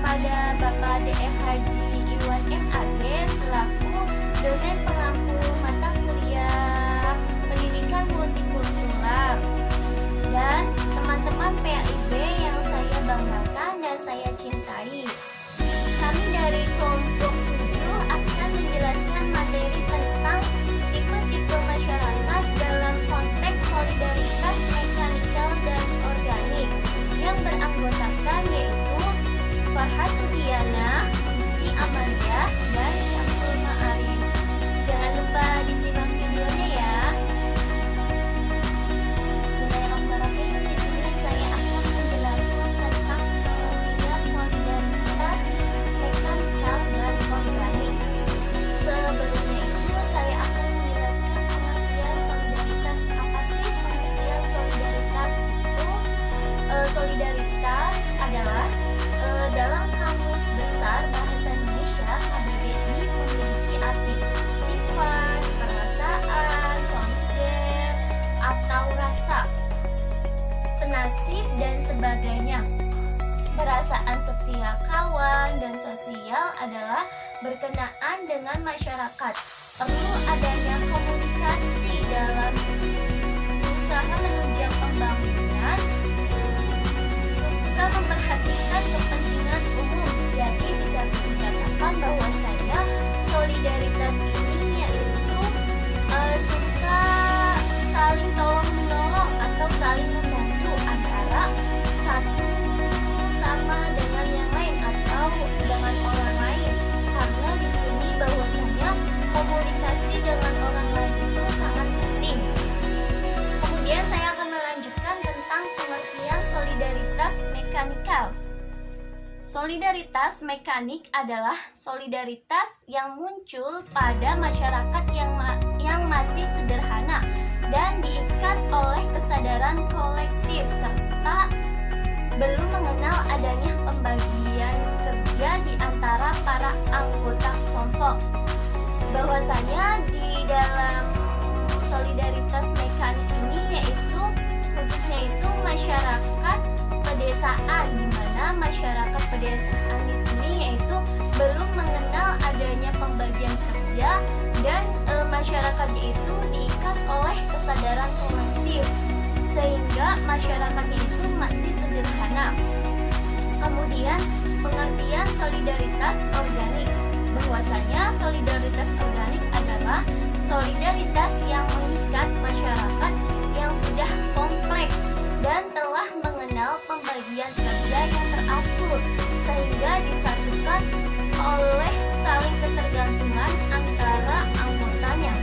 kepada Bapak D.E. Haji Iwan M.Ag selaku dosen pengampu mata kuliah pendidikan multikultural, dan teman-teman PAIB yang saya banggakan dan saya cintai. Kami dari kelompok 7 akan menjelaskan materi tentang tipe-tipe masyarakat dalam konteks solidaritas mekanikal dan organik yang beranggotakan yaitu Farhat Rudiana, Istri Amalia, dan Syamsul Ma'arif. Jangan lupa disimak videonya ya. Bismillahirrahmanirrahim. Di sini saya akan menjelaskan tentang pengertian solidaritas mekanikal dan organik. Sebelumnya itu saya akan menjelaskan pengertian solidaritas. Apa sih pengertian solidaritas itu? Solidaritas adalah dalam Kamus Besar Bahasa Indonesia KBBI memiliki arti sifat, perasaan, solider, atau rasa, senasib dan sebagainya. Perasaan setia kawan dan sosial adalah berkenaan dengan masyarakat. Perlu adanya komunikasi dalam usaha menunjang pembangunan, suka memperhatikan kepentingan umum. Jadi bisa dikatakan bahwasanya solidaritas ini yaitu suka saling tolong-menolong atau saling membantu antara satu sama dengan yang lain atau dengan orang lain. Karena di sini bahwasanya komunikasi dengan orang lain itu sangat penting. Kemudian saya akan melanjutkan tentang pengertian solidaritas mekanikal. Solidaritas mekanik adalah solidaritas yang muncul pada masyarakat yang masih sederhana dan diikat oleh kesadaran kolektif serta belum mengenal adanya pembagian kerja di antara para anggota kelompok. Bahwasanya di dalam solidaritas mekanik ini yaitu khususnya itu masyarakat pedesaan, di mana masyarakat pedesaan di sini yaitu belum mengenal adanya pembagian kerja dan masyarakatnya itu diikat oleh kesadaran kolektif sehingga masyarakatnya itu masih sederhana. Kemudian pengertian solidaritas organik, bahwasanya solidaritas organik adalah solidaritas yang mengikat masyarakat yang sudah kompleks dan telah mengenal pembagian kerja yang teratur sehingga disatukan oleh saling ketergantungan antara anggotanya.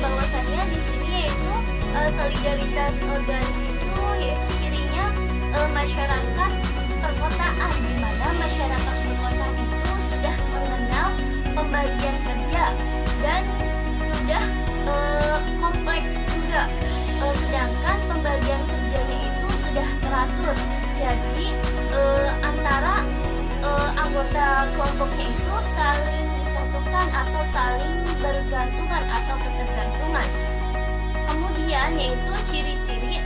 Bahwasanya di sini yaitu solidaritas organik itu yaitu cirinya masyarakat perkotaan, di mana masyarakat perkotaan itu sudah mengenal pembagian kerja dan sudah kompleks juga. Sedangkan pembagian kerjanya itu sudah teratur. Jadi antara anggota kelompoknya itu saling disatukan atau saling bergantungan atau ketergantungan. Kemudian yaitu ciri-ciri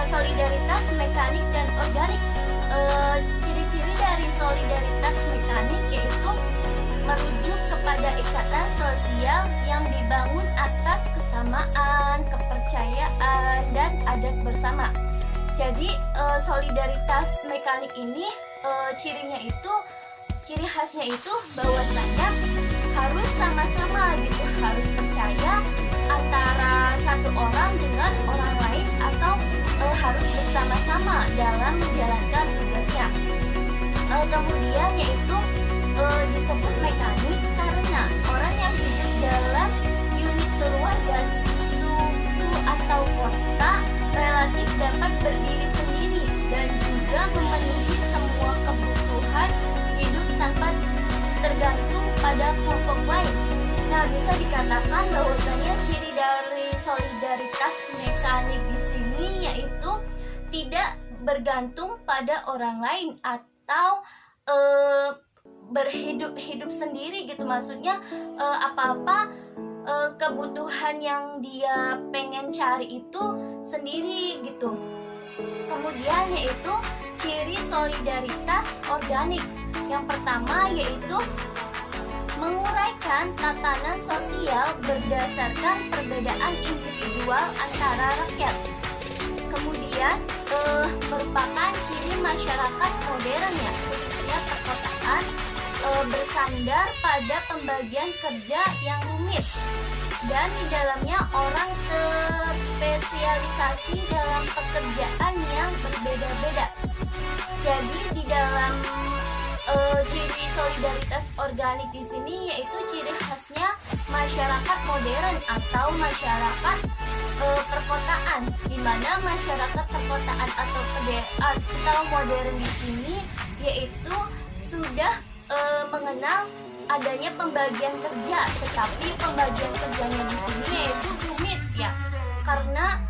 solidaritas mekanik dan organik. Ciri-ciri dari solidaritas mekanik yaitu merujuk kepada ikatan sosial yang dibangun atas kesamaan, kepercayaan, dan adat bersama. Jadi solidaritas mekanik ini ciri khasnya itu bahwasanya harus sama-sama gitu, harus percaya antara satu orang dengan orang lain atau harus bersama-sama dalam menjalankan tugasnya. Kemudian yaitu disebut mekanik karena orang yang hidup dalam unit keluarga, suku atau kota relatif dapat berdiri sendiri dan juga memenuhi semua kebutuhan hidup tanpa tergantung pada kelompok lain. Nah, bisa dikatakan bahwasanya ciri dari solidaritas mekanik di sini yaitu tidak bergantung pada orang lain atau berhidup sendiri gitu. Maksudnya apa-apa kebutuhan yang dia pengen cari itu sendiri gitu. Kemudian yaitu ciri solidaritas organik. Yang pertama yaitu menguraikan tatanan sosial berdasarkan perbedaan individual antara rakyat. Kemudian merupakan ciri masyarakat modern ya, khususnya perkotaan, bersandar pada pembagian kerja yang rumit, dan di dalamnya orang terspesialisasi dalam pekerjaan yang berbeda-beda. Jadi di dalam ciri solidaritas organik di sini yaitu ciri khasnya masyarakat modern atau masyarakat perkotaan, di mana masyarakat perkotaan atau modern di sini yaitu sudah mengenal adanya pembagian kerja, tetapi pembagian kerjanya di sini yaitu rumit ya, karena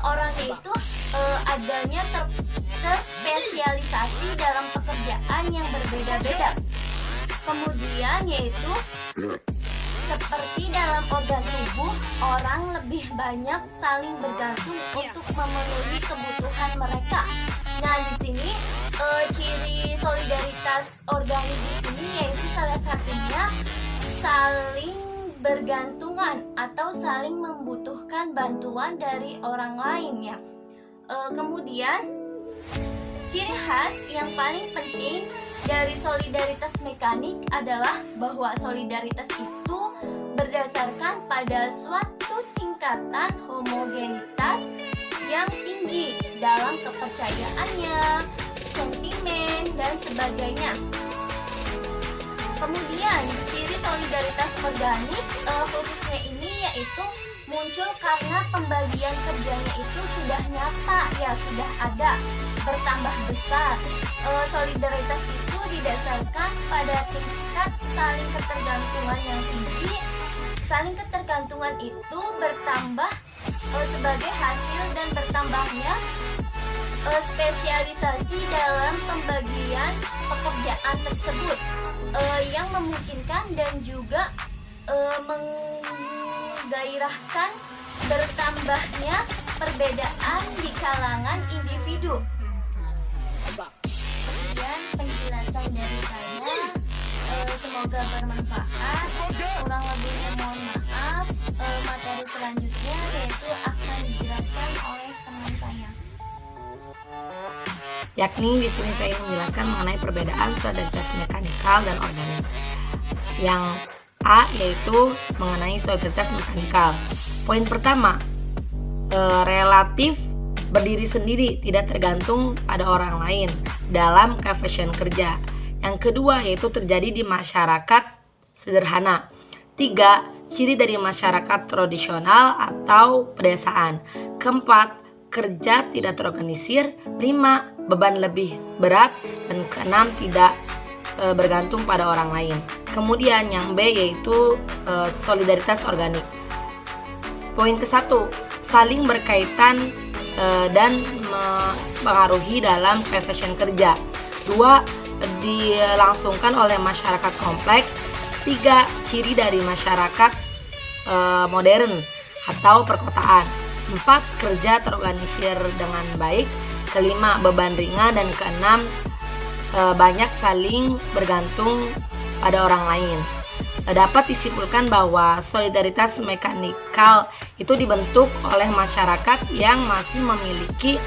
orangnya itu adanya terspesialisasi dalam pekerjaan yang berbeda-beda. Kemudian yaitu seperti dalam organ tubuh, orang lebih banyak saling bergantung untuk memenuhi kebutuhan mereka. Nah, di sini ciri solidaritas organik di sini yaitu salah satunya saling bergantungan atau saling membutuhkan bantuan dari orang lain ya. Kemudian ciri khas yang paling penting dari solidaritas mekanik adalah bahwa solidaritas itu berdasarkan pada suatu tingkatan homogenitas yang tinggi dalam kepercayaannya, sentimen, dan sebagainya. Kemudian ciri solidaritas organik khususnya ini yaitu muncul karena pembagian kerjanya itu sudah nyata ya, sudah ada, bertambah besar. Solidaritas itu didasarkan pada tingkat saling ketergantungan yang tinggi. Saling ketergantungan itu bertambah sebagai hasil dan bertambahnya spesialisasi dalam pembagian pekerjaan tersebut yang memungkinkan dan juga menggairahkan bertambahnya perbedaan di kalangan individu. Sekian penjelasan dari saya, semoga bermanfaat. Kurang lebihnya mohon maaf. Materi selanjutnya yaitu akan dijelaskan oleh teman saya. Yakni di sini saya menjelaskan mengenai perbedaan solidaritas mekanikal dan organik. Yang A yaitu mengenai solidaritas mekanikal. Poin pertama, relatif berdiri sendiri, tidak tergantung pada orang lain dalam koefisien kerja. Yang kedua yaitu terjadi di masyarakat sederhana. 3. Ciri dari masyarakat tradisional atau pedesaan. Keempat, kerja tidak terorganisir. 5. Beban lebih berat. Dan keenam, tidak bergantung pada orang lain. Kemudian yang B yaitu solidaritas organik. Poin ke-1, saling berkaitan dan mempengaruhi dalam koefisien kerja. 2. Dilangsungkan oleh masyarakat kompleks. 3. Ciri dari masyarakat modern atau perkotaan. 4. Kerja terorganisir dengan baik. Kelima, beban ringan. Dan keenam, banyak saling bergantung pada orang lain. Dapat disimpulkan bahwa solidaritas mekanikal itu dibentuk oleh masyarakat yang masih memiliki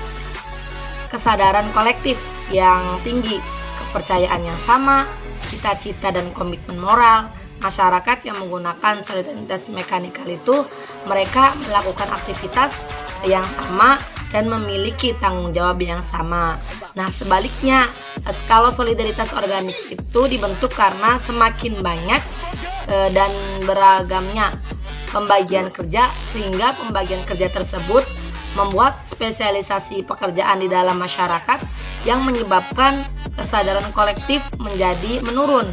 kesadaran kolektif yang tinggi, kepercayaan yang sama, cita-cita dan komitmen moral. Masyarakat yang menggunakan solidaritas mekanikal itu mereka melakukan aktivitas yang sama dan memiliki tanggung jawab yang sama. Nah, sebaliknya, kalau solidaritas organik itu dibentuk karena semakin banyak dan beragamnya pembagian kerja, sehingga pembagian kerja tersebut membuat spesialisasi pekerjaan di dalam masyarakat yang menyebabkan kesadaran kolektif menjadi menurun.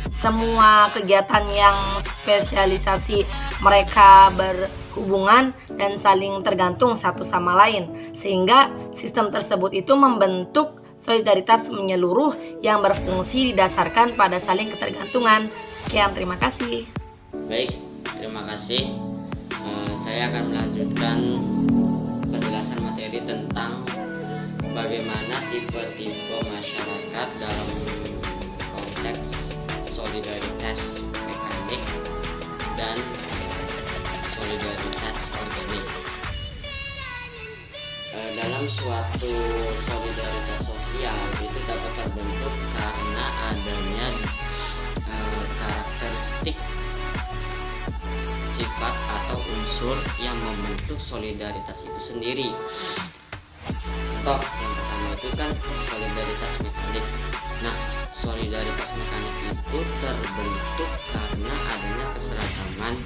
Semua kegiatan yang spesialisasi mereka berhubungan dan saling tergantung satu sama lain, sehingga sistem tersebut itu membentuk solidaritas menyeluruh yang berfungsi didasarkan pada saling ketergantungan. Sekian, terima kasih. Baik, terima kasih. Saya akan melanjutkan penjelasan materi tentang bagaimana tipe-tipe masyarakat dalam konteks solidaritas mekanik dan solidaritas organik. Dalam suatu solidaritas sosial itu dapat terbentuk karena adanya karakteristik sifat atau unsur yang membentuk solidaritas itu sendiri. Contoh yang pertama itu kan solidaritas mekanik. Nah, solidaritas mekanik itu terbentuk karena adanya keseragaman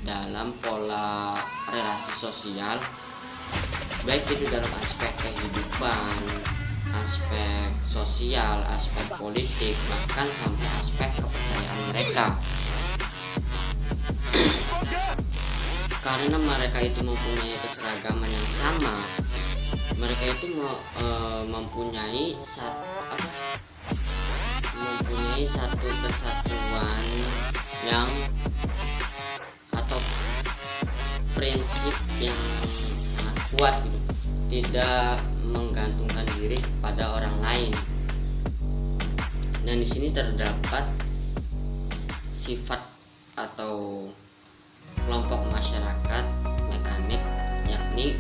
dalam pola relasi sosial, baik itu dalam aspek kehidupan, aspek sosial, aspek politik, bahkan sampai aspek kepercayaan mereka. Karena mereka itu mempunyai keseragaman yang sama, mereka itu mempunyai satu kesatuan yang atau prinsip yang sangat kuat gitu, tidak menggantungkan diri pada orang lain. Dan di sini terdapat sifat atau kelompok masyarakat mekanik, yakni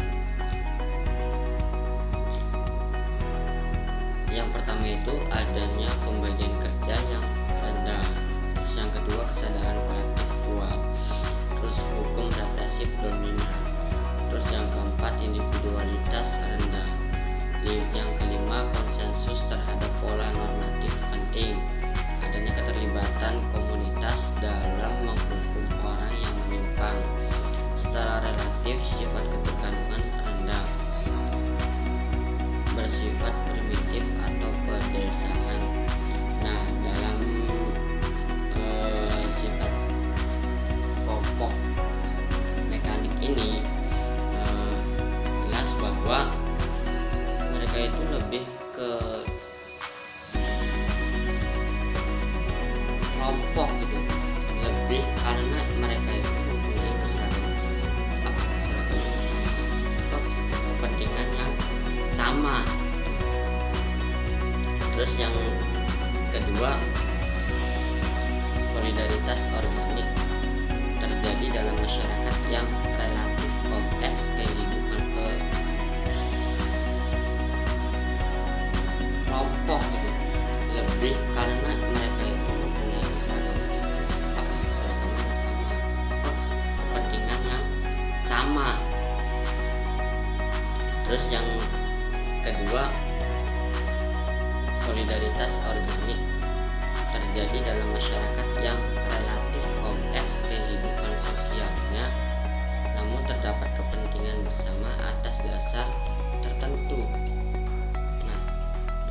yang pertama itu adanya pembagian kerja yang rendah, terus yang kedua kesadaran kolektif kuat, terus hukum represif dominan, terus yang keempat individualitas rendah, yang kelima konsensus terhadap pola normatif penting, adanya keterlibatan komunitas dalam menghukum orang yang menyimpang. Secara relatif sifat ketergantungan rendah, bersifat primitif atau pedesaan. Nah, dalam sifat kelompok mekanik ini jelas bahwa mereka itu lebih ke kelompok gitu, lebih karena mereka itu mempunyai kepentingan yang sama. Terus yang kedua, solidaritas organik terjadi dalam masyarakat yang relatif kompleks kehidupan kelompok gitu, lebih karena mereka itu mempunyai keseragaman yang sama, kepentingan yang sama. Terus yang kedua, solidaritas organik terjadi dalam masyarakat yang relatif kompleks kehidupan sosialnya, namun terdapat kepentingan bersama atas dasar tertentu. Nah,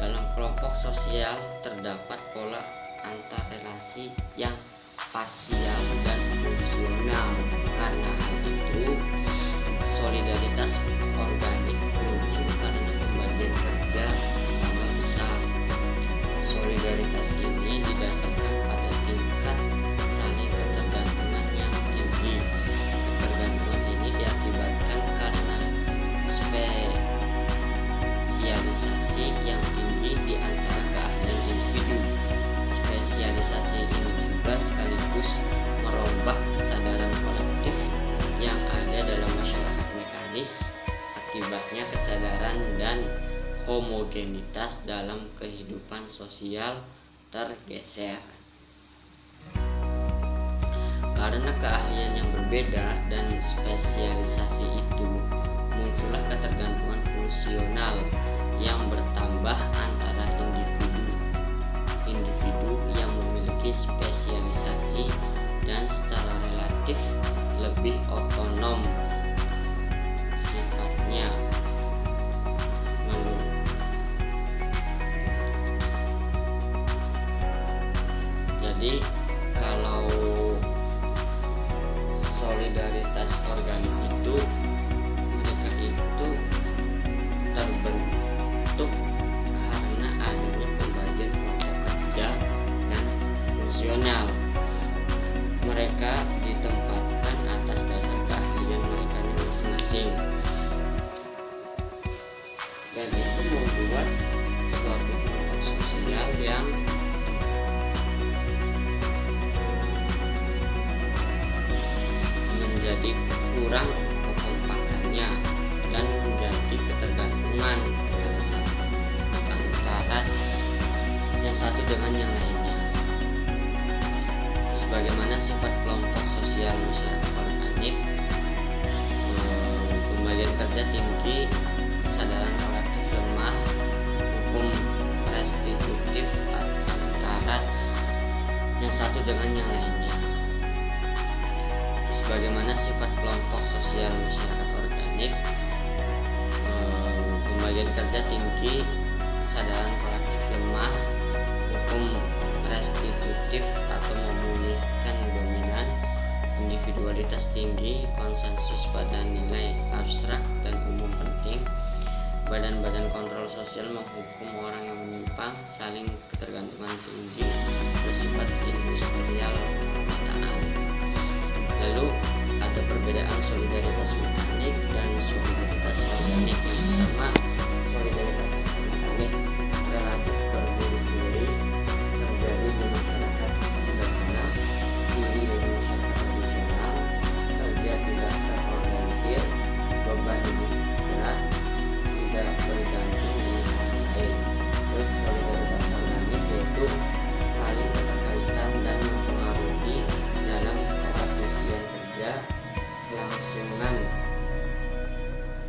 dalam kelompok sosial terdapat pola antar relasi yang parsial dan fungsional. Karena hal itu, solidaritas organik muncul karena pembagian kerja tambah besar. Solidaritas ini didasarkan pada tingkat saling ketergantungan yang tinggi. Ketergantungan ini diakibatkan karena spesialisasi yang tinggi di antara keahlian individu. Spesialisasi ini juga sekaligus merombak kesadaran kolektif yang ada dalam masyarakat mekanis. Akibatnya kesadaran dan homogenitas dalam kehidupan sosial tergeser. Karena keahlian yang berbeda dan spesialisasi itu, muncullah ketergantungan fungsional yang bertambah antara individu yang memiliki spesialisasi dan secara relatif lebih otonom sifatnya. Jadi kalau solidaritas organik itu, mereka itu terbentuk karena adanya pembagian kelompok kerja dan fungsional. Mereka ditempatkan atas dasar keahlian mereka masing-masing, dan itu membuat suatu kelompok sosial yang berkurang kekompakannya dan menjadi ketergantungan antara yang satu dengan yang lainnya. Terus bagaimana sifat kelompok sosial masyarakat organik? Pembagian kerja tinggi, kesadaran kolektif lemah, hukum restitutif antara yang satu dengan yang lainnya. Terus bagaimana sifat kelompok sosial masyarakat organik? Pembagian kerja tinggi, kesadaran kolektif lemah, hukum restitutif atau memulihkan dominan, individualitas tinggi, konsensus pada nilai abstrak dan umum penting, badan-badan kontrol sosial menghukum orang yang menyimpang, saling ketergantungan tinggi, bersifat industrial perkotaan. Lalu ada perbedaan solidaritas mekanik dan solidaritas organik. Yang pertama, solidaritas mekanik relatif berdiri sendiri, terjadi di masyarakat sederhana, ciri dari masyarakat tradisional, kerja tidak terorganisir, beban hidup berat, tidak bergantung dengan orang lain. Terus solidaritas organik yaitu saling keterkaitan dan mempengaruhi dalam pengabdian kerja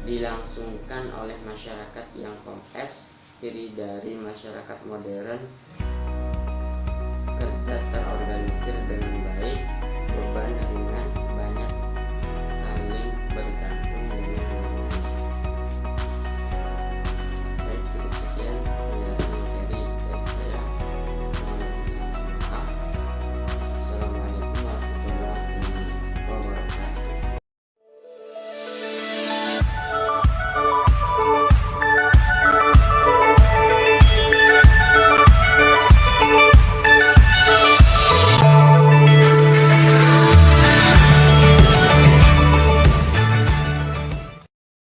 dilangsungkan oleh masyarakat yang kompleks. Ciri dari masyarakat modern: kerja terorganisir dengan baik, beban ringan, banyak